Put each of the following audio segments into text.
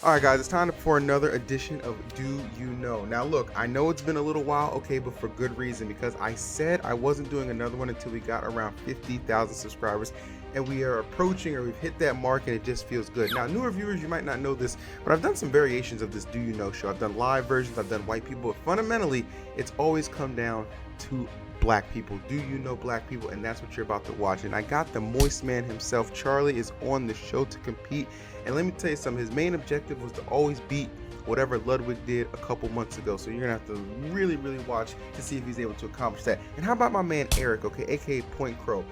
All right, guys, it's time for another edition of Do You Know? Now, look, I know it's been a little while, okay, but for good reason, because I said I wasn't doing another one until we got around 50,000 subscribers, and we are approaching, or we've hit that mark, and it just feels good. Now, newer viewers, you might not know this, but I've done some variations of this Do You Know show. I've done live versions, I've done white people, but fundamentally, it's always come down to black people. Do you know black people? And that's what you're about to watch. And I got the moist man himself. Charlie is on the show to compete. And let me tell you something, his main objective was to always beat whatever Ludwig did a couple months ago. So you're gonna have to really watch to see if he's able to accomplish that. And how about my man Eric, okay, aka Pointcrow?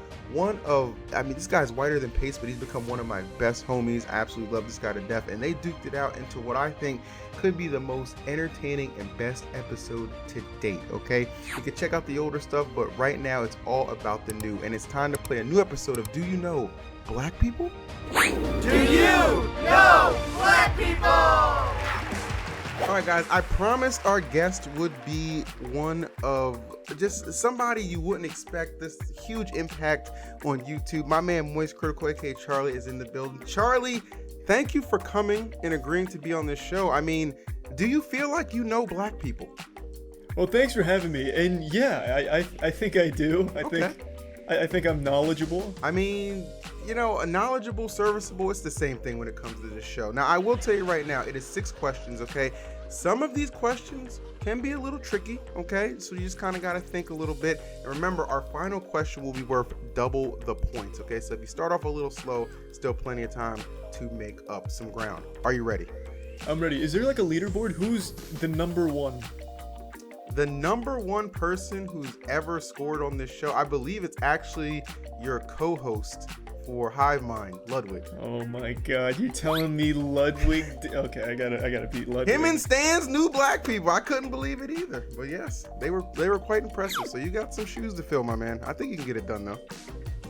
This guy's whiter than paste, but he's become one of my best homies. I absolutely love this guy to death. And they duked it out into what I think could be the most entertaining and best episode to date, okay? You can check out the older stuff, but right now it's all about the new. And it's time to play a new episode of Do You Know Black People? Do you know black people? Alright guys, I promised our guest would be one of just somebody you wouldn't expect. This huge impact on YouTube. My man MoistCr1TiKaL, aka Charlie, is in the building. Charlie, thank you for coming and agreeing to be on this show. I mean, do you feel like you know black people? Well, thanks for having me. And yeah, I think I do. I think I'm knowledgeable. I mean, you know, knowledgeable, serviceable, it's the same thing when it comes to this show. Now, I will tell you right now, it is 6 questions, okay? Some of these questions can be a little tricky, okay? So you just kind of got to think a little bit. And remember, our final question will be worth double the points, okay? So if you start off a little slow, still plenty of time to make up some ground. Are you ready? I'm ready. Is there like a leaderboard? Who's the number one? The number one person who's ever scored on this show, I believe it's actually your co-host for Hive Mind, Ludwig. Oh my god, you telling me Ludwig? Okay, I gotta beat Ludwig. Him and Stan's new black people. I couldn't believe it either. But yes, they were quite impressive. So you got some shoes to fill, my man. I think you can get it done though.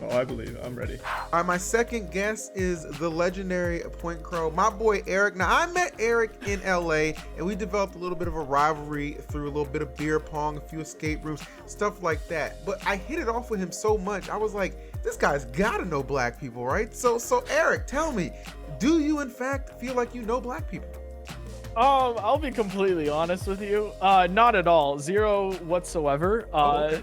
Oh, I believe it. I'm ready. All right, my second guest is the legendary Pointcrow, my boy Eric. Now, I met Eric in LA, and we developed a little bit of a rivalry through a little bit of beer pong, a few escape rooms, stuff like that. But I hit it off with him so much, I was like, this guy's gotta know black people, right? So Eric, tell me, do you in fact feel like you know black people? I'll be completely honest with you. Not at all. Zero whatsoever. Okay.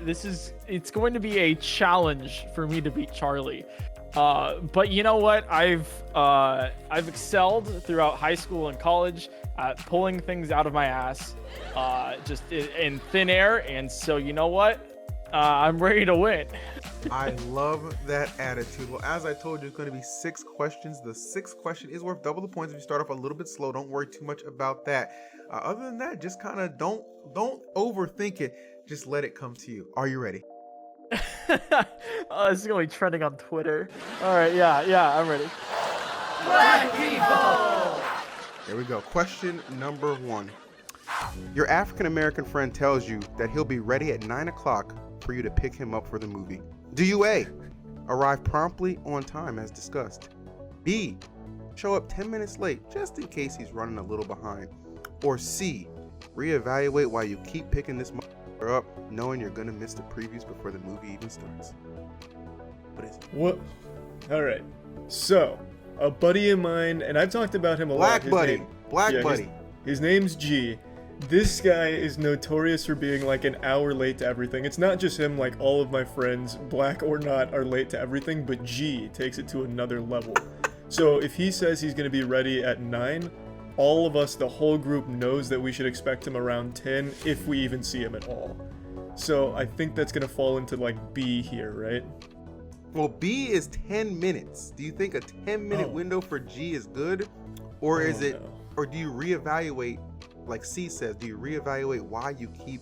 It's going to be a challenge for me to beat Charlie. But you know what? I've excelled throughout high school and college at pulling things out of my ass, just in thin air. And so you know what? I'm ready to win. I love that attitude. Well, as I told you, it's going to be 6 questions. The 6th question is worth double the points if you start off a little bit slow. Don't worry too much about that. Other than that, just kind of don't overthink it. Just let it come to you. Are you ready? This is going to be trending on Twitter. All right, yeah, I'm ready. Black people! Here we go. Question number 1. Your African-American friend tells you that he'll be ready at 9 o'clock for you to pick him up for the movie. Do you A, arrive promptly on time as discussed? B, show up 10 minutes late just in case he's running a little behind? Or C, reevaluate why you keep picking this motherfucker up knowing you're gonna miss the previews before the movie even starts? What is it? What? All right. So, a buddy of mine, and I've talked about him a lot. Black buddy. His name's G. This guy is notorious for being like an hour late to everything. It's not just him, like all of my friends, black or not, are late to everything, but G takes it to another level. So if he says he's going to be ready at 9, all of us, the whole group, knows that we should expect him around 10 if we even see him at all. So I think that's going to fall into like B here, right? Well, B is 10 minutes. Do you think a 10-minute window for G is good? Or is it, or do you reevaluate, like C says, do you reevaluate why you keep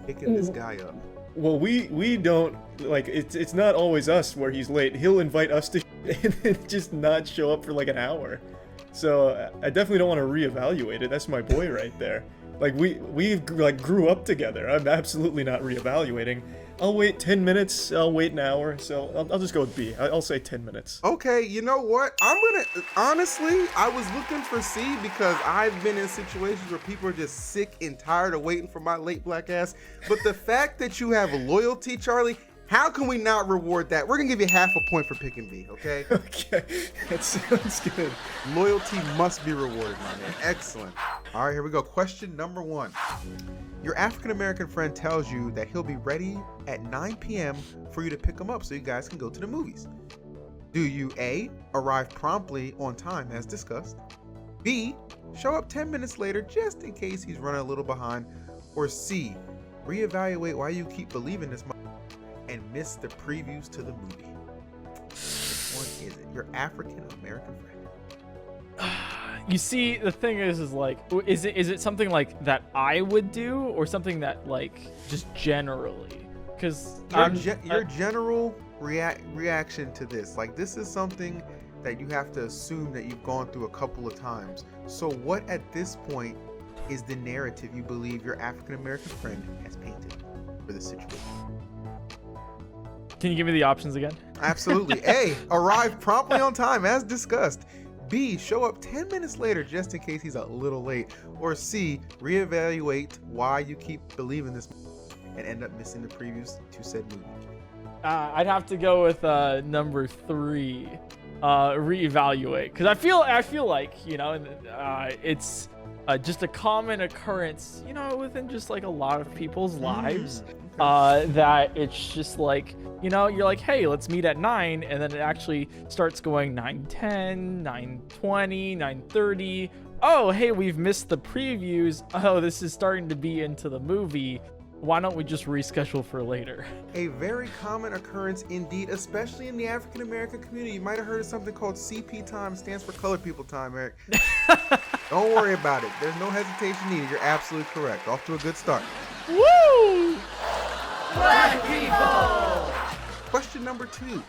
picking this guy up? Well, we don't, like, it's not always us where he's late. He'll invite us to and then just not show up for like an hour. So I definitely don't want to reevaluate it. That's my boy right there. Like, we like grew up together. I'm absolutely not reevaluating. I'll wait 10 minutes, I'll wait an hour, so I'll just go with B. I'll say 10 minutes. Okay, you know what? Honestly, I was looking for C because I've been in situations where people are just sick and tired of waiting for my late black ass. But the fact that you have loyalty, Charlie, How can we not reward that? We're gonna give you half a point for picking B, okay? Okay, that sounds good. Loyalty must be rewarded, my man. Excellent. All right, here we go. Question number 1. Your African-American friend tells you that he'll be ready at 9 p.m. for you to pick him up so you guys can go to the movies. Do you A, arrive promptly on time as discussed, B, show up 10 minutes later just in case he's running a little behind, or C, reevaluate why you keep believing this and miss the previews to the movie? Which one is it? Your African-American friend. You see, the thing is like, is it something like that I would do, or something that like just generally? Because your general reaction to this, like, this is something that you have to assume that you've gone through a couple of times. So what at this point is the narrative you believe your African-American friend has painted for this situation? Can you give me the options again? Absolutely. A, arrive promptly on time as discussed. B, show up 10 minutes later just in case he's a little late. Or C, reevaluate why you keep believing this and end up missing the previews to said movie. I'd have to go with number 3, reevaluate, because I feel like, you know, it's just a common occurrence, you know, within just like a lot of people's lives. That it's just like, you know, you're like, hey, let's meet at 9, and then it actually starts going 9:10, 9:20, 9:30. Oh, hey, we've missed the previews. Oh, this is starting to be into the movie. Why don't we just reschedule for later? A very common occurrence indeed, especially in the African American community. You might have heard of something called CP time. It stands for colored people time, Eric. Don't worry about it. There's no hesitation needed. You're absolutely correct. Off to a good start. Woo! Black people! Question number 2.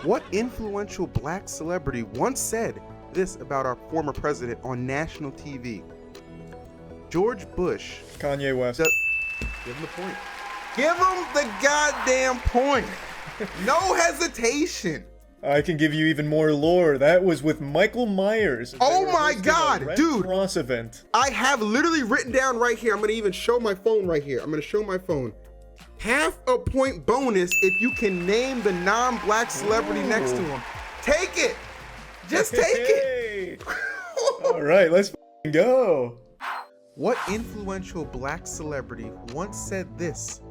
What influential black celebrity once said this about our former president on national TV? George Bush. Kanye West. Give him the point. Give him the goddamn point. No hesitation. I can give you even more lore. That was with Michael Myers. Oh my God, Red dude. Cross event. I have literally written down right here. I'm going to even show my phone right here. I'm going to show my phone. Half a point bonus if you can name the non-black celebrity next to him. Take it. Just take it. All right, let's go. What influential black celebrity once said this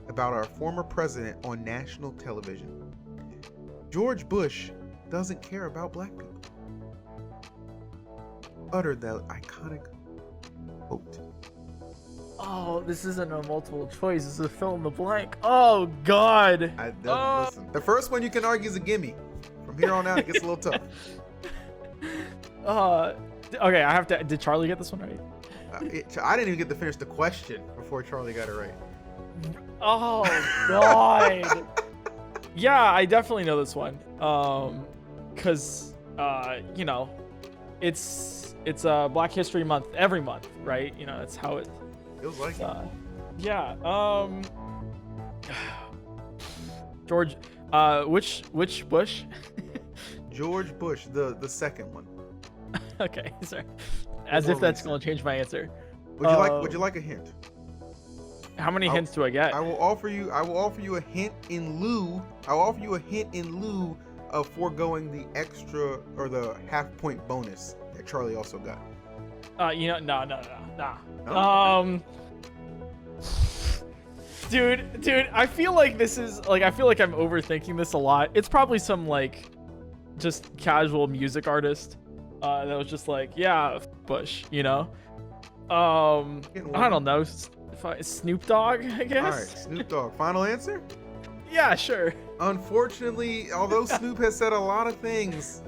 about our former president on national television? George Bush doesn't care about black people. Uttered that iconic quote. Oh, this isn't a multiple choice. This is a fill in the blank. Oh, God. Listen, the first one you can argue is a gimme. From here on out, it gets a little tough. Okay, I have to. Did Charlie get this one right? I didn't even get to finish the question before Charlie got it right. Oh, God. Yeah, I definitely know this one. Cause you know, it's Black History Month every month, right? You know, that's how it Feels like it. Yeah. George, which Bush? George Bush, the second one. Okay, sorry. As if that's gonna change my answer. Would you like a hint? How many hints do I get? I will offer you a hint in lieu. I'll offer you a hint in lieu of foregoing the extra or the half point bonus that Charlie also got. You know, no. No? Dude, I feel like this is like I'm overthinking this a lot. It's probably some like just casual music artist that was just like, yeah, Bush, you know. I don't know. Snoop Dogg, I guess. All right, Snoop Dogg. Final answer? Yeah, sure. Unfortunately, although Snoop has said a lot of things,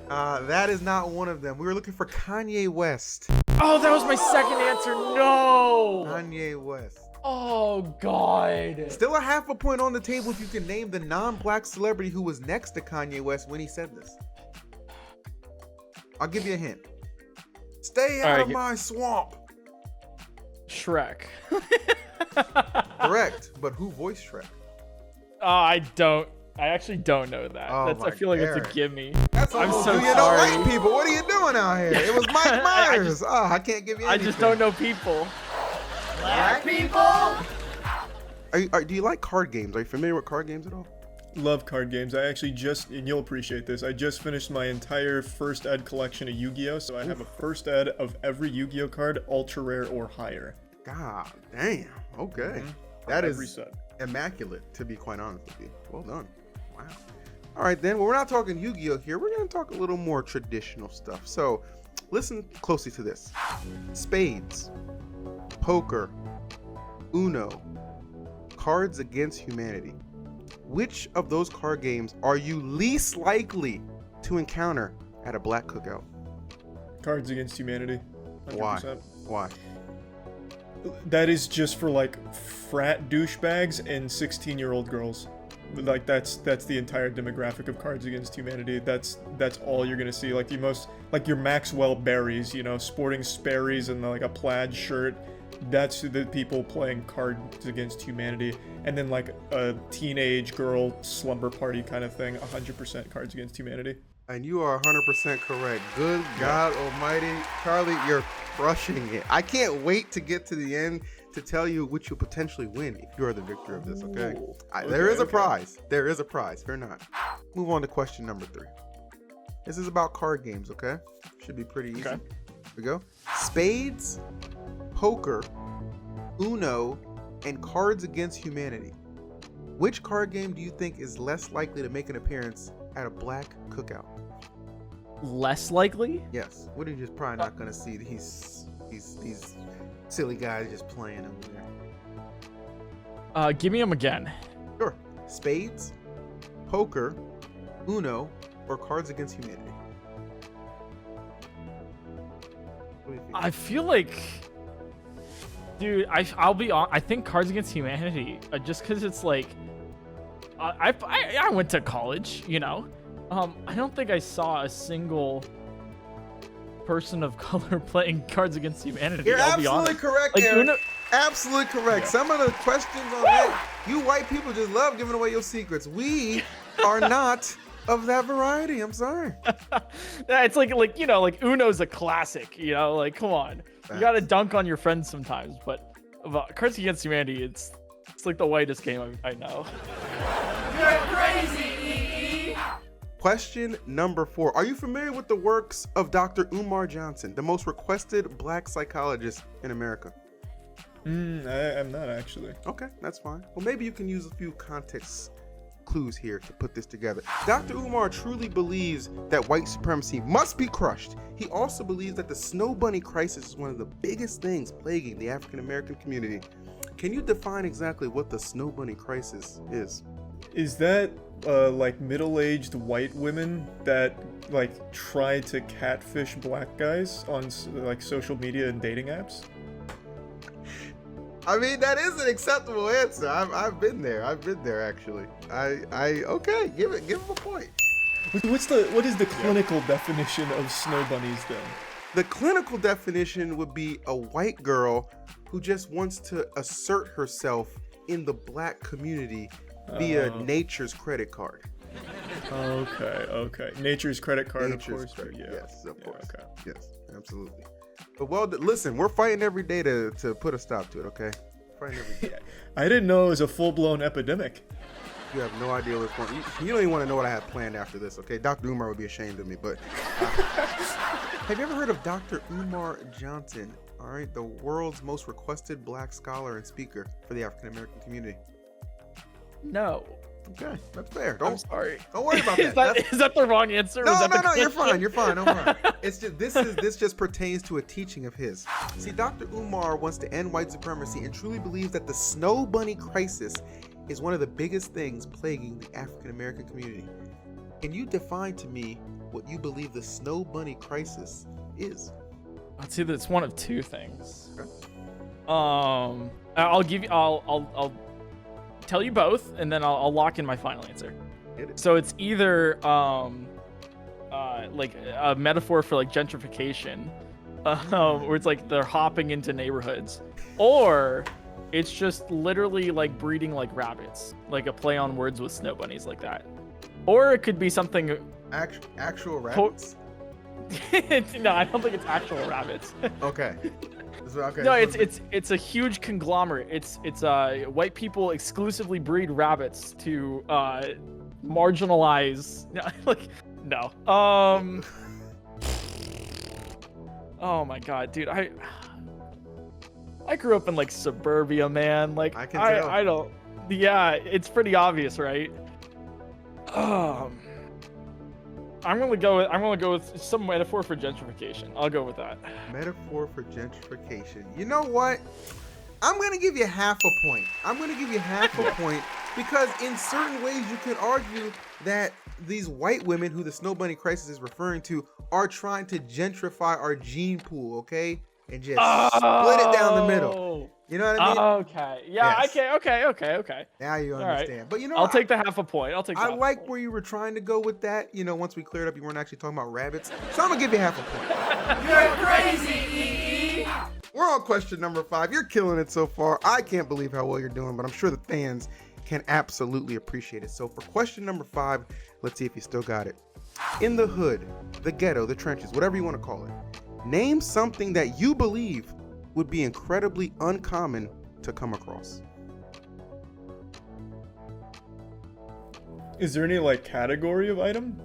that is not one of them. We were looking for Kanye West. Oh, that was my second answer. No. Kanye West. Oh, God. Still a half a point on the table if you can name the non-black celebrity who was next to Kanye West when he said this. I'll give you a hint. Stay out of my swamp. Shrek. Correct, but who voiced Shrek? I actually don't know that. I feel like it's a gimme. That's I'm almost so do you know sorry. white people? What are you doing out here? It was Mike Myers. I can't give you anything. I just don't know people. Black people? Do you like card games? Are you familiar with card games at all? Love card games. I actually and you'll appreciate this, I just finished my entire first ed collection of Yu-Gi-Oh! So I have a first ed of every Yu-Gi-Oh! Card, ultra rare or higher. God damn. Okay. Mm-hmm. That is Every set. immaculate, to be quite honest with you. Well done. Wow. All right, then. Well, we're not talking Yu-Gi-Oh! Here. We're going to talk a little more traditional stuff. So listen closely to this. Spades, poker, Uno, Cards Against Humanity. Which of those card games are you least likely to encounter at a black cookout? Cards Against Humanity. 100%. Why? That is just for like frat douchebags and 16-year-old girls. Like that's the entire demographic of Cards Against Humanity. That's all you're gonna see. Like the most, like your Maxwell Berries, you know, sporting Sperry's and like a plaid shirt. That's the people playing Cards Against Humanity. And then like a teenage girl slumber party kind of thing. 100% Cards Against Humanity. And you are 100% correct. Good God Almighty. Charlie, you're crushing it. I can't wait to get to the end to tell you which you'll potentially win if you're the victor of this, okay? There is a prize. There is a prize. Fear not. Move on to question number 3. This is about card games, okay? Should be pretty easy. Okay. Here we go. Spades, poker, Uno, and Cards Against Humanity. Which card game do you think is less likely to make an appearance at a black cookout? Less likely? Yes. What are you just probably not gonna see these silly guys just playing over there? Give me them again. Sure. Spades, poker, Uno, or Cards Against Humanity. What do you think? I feel like, dude, I'll be on. I think Cards Against Humanity, just because it's like, I went to college, you know. I don't think I saw a single person of color playing Cards Against Humanity. You're I'll be absolutely honest. correct, Like, Aaron. Uno- Absolutely correct. Yeah. Some of the questions on that, you white people just love giving away your secrets. We are not of that variety. I'm sorry. Yeah, it's like you know, like Uno's a classic. You know, like come on, you gotta dunk on your friends sometimes. But Cards Against Humanity, it's like the whitest game I know. You're crazy, EE. Question number 4. Are you familiar with the works of Dr. Umar Johnson, the most requested black psychologist in America? I'm not actually. Okay, that's fine. Well, maybe you can use a few context clues here to put this together. Dr. Umar truly believes that white supremacy must be crushed. He also believes that the snow bunny crisis is one of the biggest things plaguing the African American community. Can you define exactly what the snow bunny crisis is? Is that like middle-aged white women that like try to catfish black guys on like social media and dating apps? I mean, that is an acceptable answer. I've been there. I've been there actually. Okay, give him a point. What is the clinical definition of snow bunnies then? The clinical definition would be a white girl who just wants to assert herself in the black community via nature's credit card. Okay. Nature's credit card, Nature's of course. credit, Yeah. yes, of course. Okay. Yes, absolutely. But listen, we're fighting every day to put a stop to it, okay? Fighting every day. I didn't know it was a full-blown epidemic. You have no idea what's going on. You don't even want to know what I have planned after this, okay? Dr. Umar would be ashamed of me, but... have you ever heard of Dr. Umar Johnson? All right, the world's most requested black scholar and speaker for the African American community. No. Okay, that's fair. I'm sorry. Don't worry about that. Is that the wrong answer? No, Was that the you're question? fine. You're fine. Don't worry. It's just this just pertains to a teaching of his. See, Dr. Umar wants to end white supremacy and truly believes that the snow bunny crisis is one of the biggest things plaguing the African American community. Can you define to me what you believe the snow bunny crisis is? I'd say that it's one of two things. Okay. I'll give you. I'll tell you both, and then I'll lock in my final answer. Get it. So it's either like a metaphor for like gentrification, where it's like they're hopping into neighborhoods, or it's just literally like breeding like rabbits, like a play on words with snow bunnies like that. Or it could be something. Actual rabbits. No, I don't think it's actual rabbits. Okay. Okay, No, it's a huge conglomerate. It's white people exclusively breed rabbits to marginalize. Like no. Oh my god, dude, I grew up in like suburbia, man. Like I can tell. I don't. Yeah, it's pretty obvious, right? I'm gonna go with some metaphor for gentrification. I'll go with that. Metaphor for gentrification. You know what? I'm gonna give you half a point. I'm gonna give you half a point because in certain ways you could argue that these white women who the Snow Bunny crisis is referring to are trying to gentrify our gene pool, okay? And just split it down the middle. You know what I mean? Okay. Yeah. Yes. Okay. Now you understand. Right. But you know, I'll take the half a point. I like where you were trying to go with that. You know, once we cleared up, you weren't actually talking about rabbits. So I'm gonna give you half a point. You're crazy, EE. We're on question number 5. You're killing it so far. I can't believe how well you're doing, but I'm sure the fans can absolutely appreciate it. So for question number 5, let's see if you still got it. In the hood, the ghetto, the trenches, whatever you want to call it, name something that you believe would be incredibly uncommon to come across. Is there any like category of item?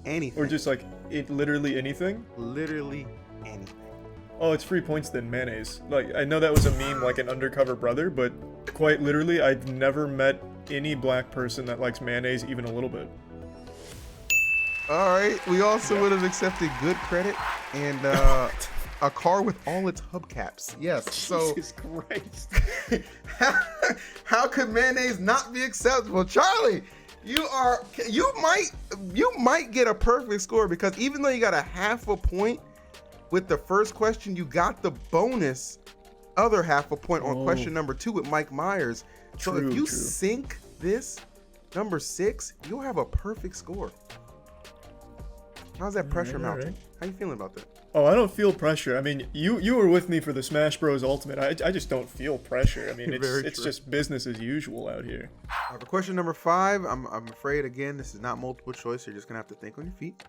Anything. Or just like literally anything? Literally anything. Oh, it's 3 points then mayonnaise. Like, I know that was a meme, like an undercover brother, but quite literally, I've never met any black person that likes mayonnaise even a little bit. All right. We also would have accepted good credit and a car with all its hubcaps. Yes. So Jesus Christ. how could mayonnaise not be acceptable, Charlie? You might get a perfect score because even though you got a half a point with the first question, you got the bonus other half a point on question number 2 with Mike Myers. So if you sink this number 6, you'll have a perfect score. How's that pressure mounting? How you feeling about that? Oh, I don't feel pressure. I mean, you were with me for the Smash Bros. Ultimate. I just don't feel pressure. I mean, it's just business as usual out here. For question number 5, I'm afraid, again, this is not multiple choice. You're just going to have to think on your feet.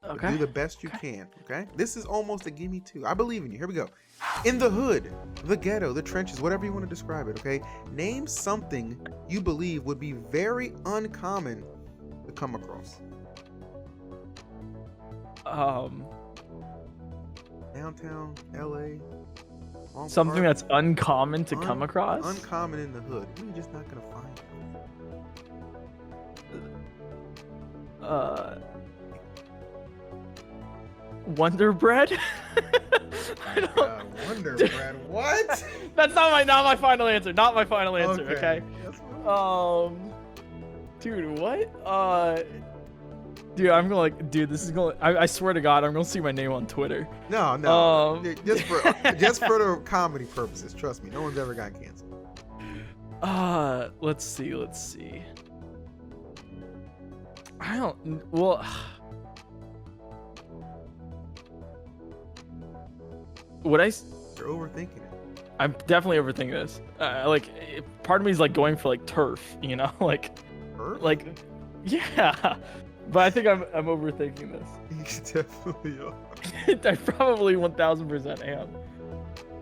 Okay. Do the best you can, okay? This is almost a gimme 2. I believe in you. Here we go. In the hood, the ghetto, the trenches, whatever you want to describe it, okay? Name something you believe would be very uncommon to come across. Downtown LA. Something that's uncommon to come across? Uncommon in the hood. You're just not gonna find it. Wonder Bread? I don't... Wonder Bread. What? That's not my final answer. Not my final answer. Okay. Dude, what? Dude, I'm gonna this is gonna. I swear to God, I'm gonna see my name on Twitter. No. Just for the comedy purposes. Trust me, no one's ever gotten canceled. Let's see. I don't. Well. Would I? You're overthinking it. I'm definitely overthinking this. Part of me is like going for like turf, you know, like, Turf? like, yeah. But I think I'm overthinking this. You definitely are. I probably 1000% am.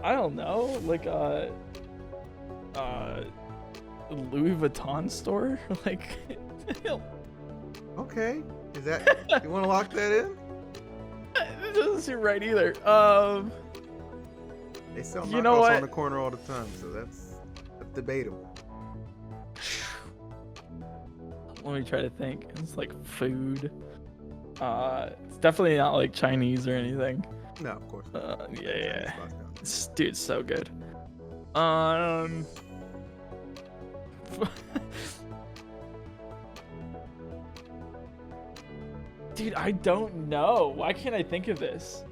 I don't know, like Louis Vuitton store, like. Okay. Is that you want to lock that in? It doesn't seem right either. They sell you know knockoffs what? on the corner all the time, so that's debatable. Let me try to think. It's like food. It's definitely not like Chinese or anything. No, of course. Yeah. Dude, so good. Dude, I don't know. Why can't I think of this?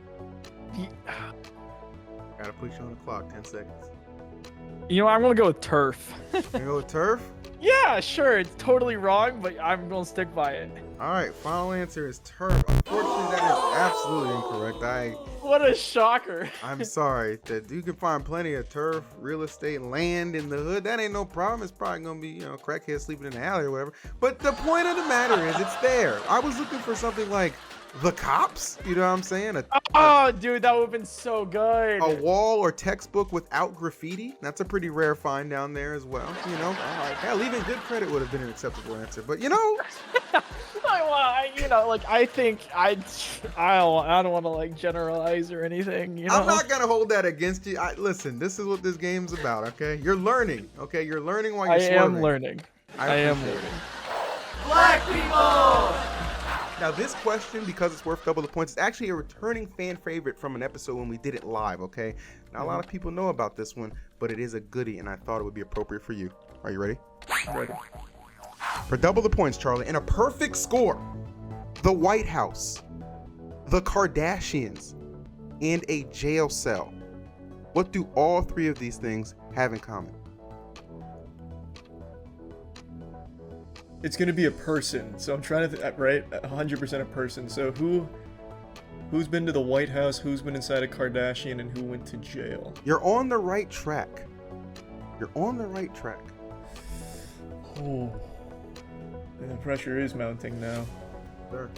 Gotta put you on the clock. 10 seconds. You know, I'm gonna go with turf. You go with turf? Yeah, sure. It's totally wrong, but I'm gonna stick by it. All right, final answer is turf. Unfortunately, that is absolutely incorrect. What a shocker. I'm sorry. That you can find plenty of turf, real estate, land in the hood. That ain't no problem. It's probably gonna be, crackheads sleeping in the alley or whatever. But the point of the matter is, it's there. I was looking for something like The cops? You know what I'm saying? Oh, dude, that would have been so good. A wall or textbook without graffiti? That's a pretty rare find down there as well. You know, hell, even good credit would have been an acceptable answer. But you know, I think I don't want to like generalize or anything. You know, I'm not gonna hold that against you. Listen, this is what this game's about. Okay, you're learning. Okay, you're learning while you're swerving. I am learning. I am learning. Black people! Now this question, because it's worth double the points, is actually a returning fan favorite from an episode when we did it live, okay? Now a lot of people know about this one, but it is a goodie and I thought it would be appropriate for you. Are you ready? Ready. For double the points, Charlie, in a perfect score, the White House, the Kardashians, and a jail cell. What do all three of these things have in common? It's gonna be a person, so I'm trying to right, 100% a person. So who's been to the White House, who's been inside a Kardashian, and who went to jail? You're on the right track. You're on the right track. Oh, and the pressure is mounting now. Sir.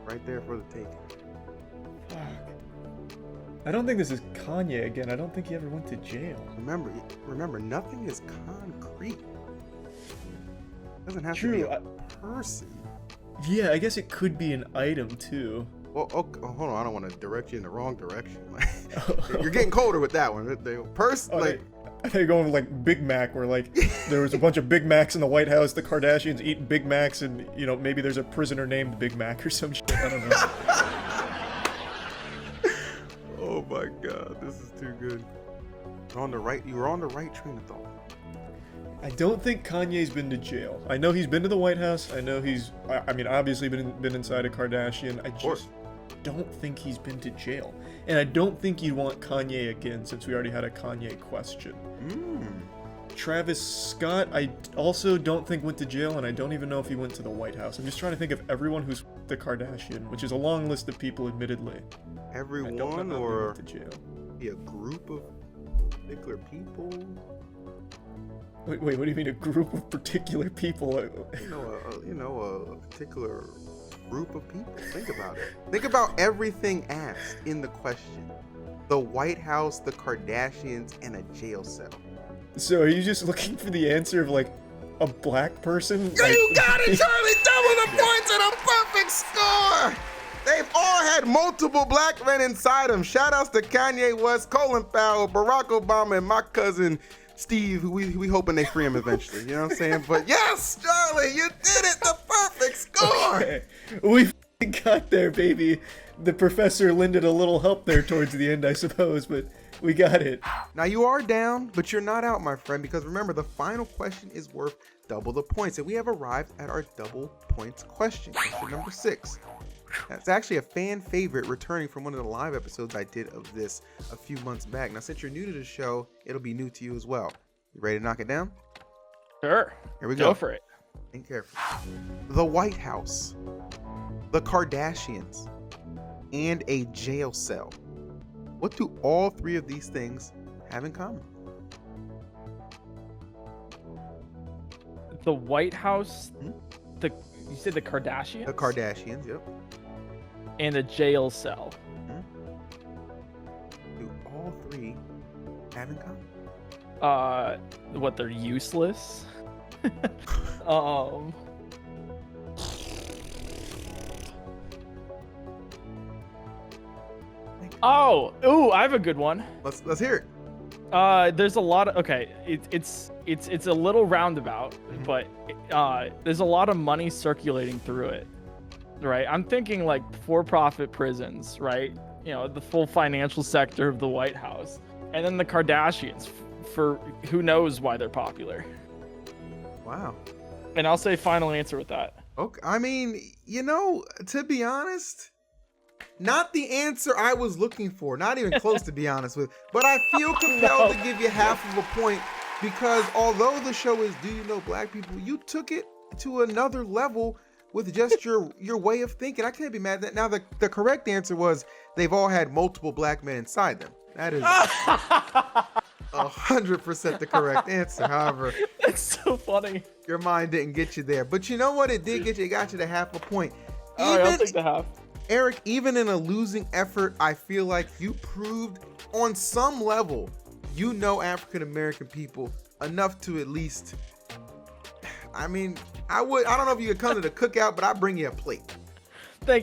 Right there for the take. Fuck. I don't think this is Kanye again. I don't think he ever went to jail. Remember, nothing is concrete. Doesn't have True, to be a person. Yeah, I guess it could be an item too. Well, hold on. I don't want to direct you in the wrong direction. You're getting colder with that one. I think you're going with like Big Mac, where like there was a bunch of Big Macs in the White House. The Kardashians eat Big Macs, and maybe there's a prisoner named Big Mac or some shit. I don't know. Oh my God, this is too good. You're on the right train of thought. I don't think Kanye's been to jail. I know he's been to the White House. I know he's, obviously been inside a Kardashian. I just don't think he's been to jail. And I don't think you'd want Kanye again, since we already had a Kanye question. Travis Scott, I also don't think went to jail, and I don't even know if he went to the White House. I'm just trying to think of everyone who's the Kardashian, which is a long list of people, admittedly. Everyone, or went to jail. Be a group of particular people? Wait, what do you mean a group of particular people? A particular group of people. Think about it. Think about everything asked in the question. The White House, the Kardashians, and a jail cell. So are you just looking for the answer of like a black person? Yeah, you got it, Charlie! Double the points and a perfect score! They've all had multiple black men inside them. Shout outs to Kanye West, Colin Powell, Barack Obama, and my cousin Steve, who we hoping they free him eventually. You know what I'm saying? But yes, Charlie, you did it! The perfect score! Okay. We got there, baby. The professor lended a little help there towards the end, I suppose, but we got it. Now you are down, but you're not out, my friend, because remember, the final question is worth double the points, and we have arrived at our double points question number 6. That's actually a fan favorite returning from one of the live episodes I did of this a few months back. Now, since you're new to the show, it'll be new to you as well. You ready to knock it down? Sure. Here we go. Go for it. Think carefully. The White House, the Kardashians, and a jail cell. What do all three of these things have in common? The White House, you said the Kardashians? The Kardashians, yep. And a jail cell. Do all three have in common? What, they're useless? I have a good one. Let's hear it. There's a lot of it's a little roundabout, but there's a lot of money circulating through it, right? I'm thinking like for-profit prisons, right? The full financial sector of the White House, and then the Kardashians, for who knows why they're popular. Wow. And I'll say final answer with that. Okay. I mean, to be honest, not the answer I was looking for, not even close to be honest with, but I feel compelled to give you half of a point, because although the show is Do You Know Black People, you took it to another level with just your way of thinking. I can't be mad at that. Now, the correct answer was they've all had multiple black men inside them. That is 100% the correct answer. However, That's so funny. your mind didn't get you there. But you know what? It did get you. It got you to half a point. All right, I'll take the half. Eric, even in a losing effort, I feel like you proved on some level you know African American people enough to at least. I mean, I don't know if you could come to the cookout, but I'd bring you a plate.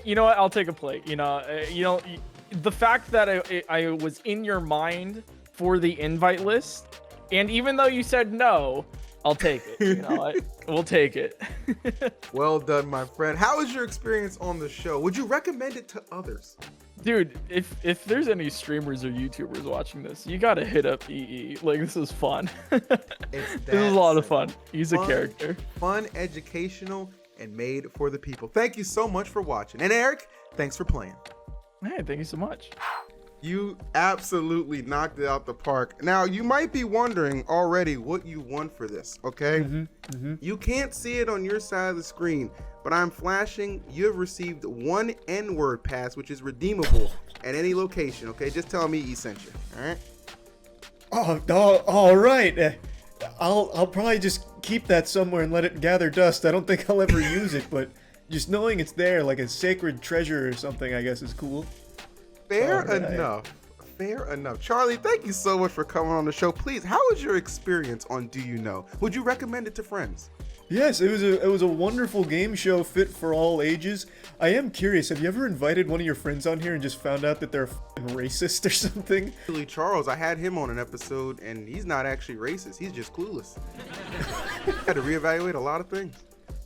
You know what? I'll take a plate. The fact that I was in your mind for the invite list, and even though you said no, I'll take it. You know what? We'll take it. Well done, my friend. How was your experience on the show? Would you recommend it to others? Dude, if there's any streamers or YouTubers watching this, you gotta hit up EE. Like, this is fun. This is a lot of fun. He's a character. Fun, educational, and made for the people. Thank you so much for watching. And Eric, thanks for playing. Hey, thank you so much. You absolutely knocked it out the park. Now, you might be wondering already what you won for this, okay? You can't see it on your side of the screen, but I'm flashing. You have received one N-word pass, which is redeemable at any location, okay? Just tell me he sent you, all right? Oh, all right. I'll probably just keep that somewhere and let it gather dust. I don't think I'll ever use it, but just knowing it's there like a sacred treasure or something, I guess, is cool. Fair enough. Charlie, thank you so much for coming on the show. Please, how was your experience on Do You Know? Would you recommend it to friends? Yes, it was a wonderful game show fit for all ages. I am curious, have you ever invited one of your friends on here and just found out that they're racist or something? Actually, Charles, I had him on an episode, and he's not actually racist. He's just clueless. Had to reevaluate a lot of things.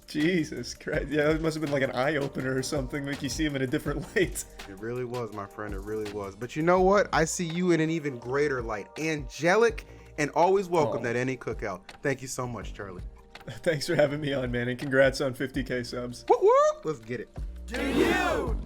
Jesus Christ. Yeah, it must have been like an eye-opener or something, make you see him in a different light. It really was, my friend. It really was. But you know what? I see you in an even greater light. Angelic and always welcome at any cookout. Thank you so much, Charlie. Thanks for having me on, man, and congrats on 50K subs. Woo woo! Let's get it. Do you know?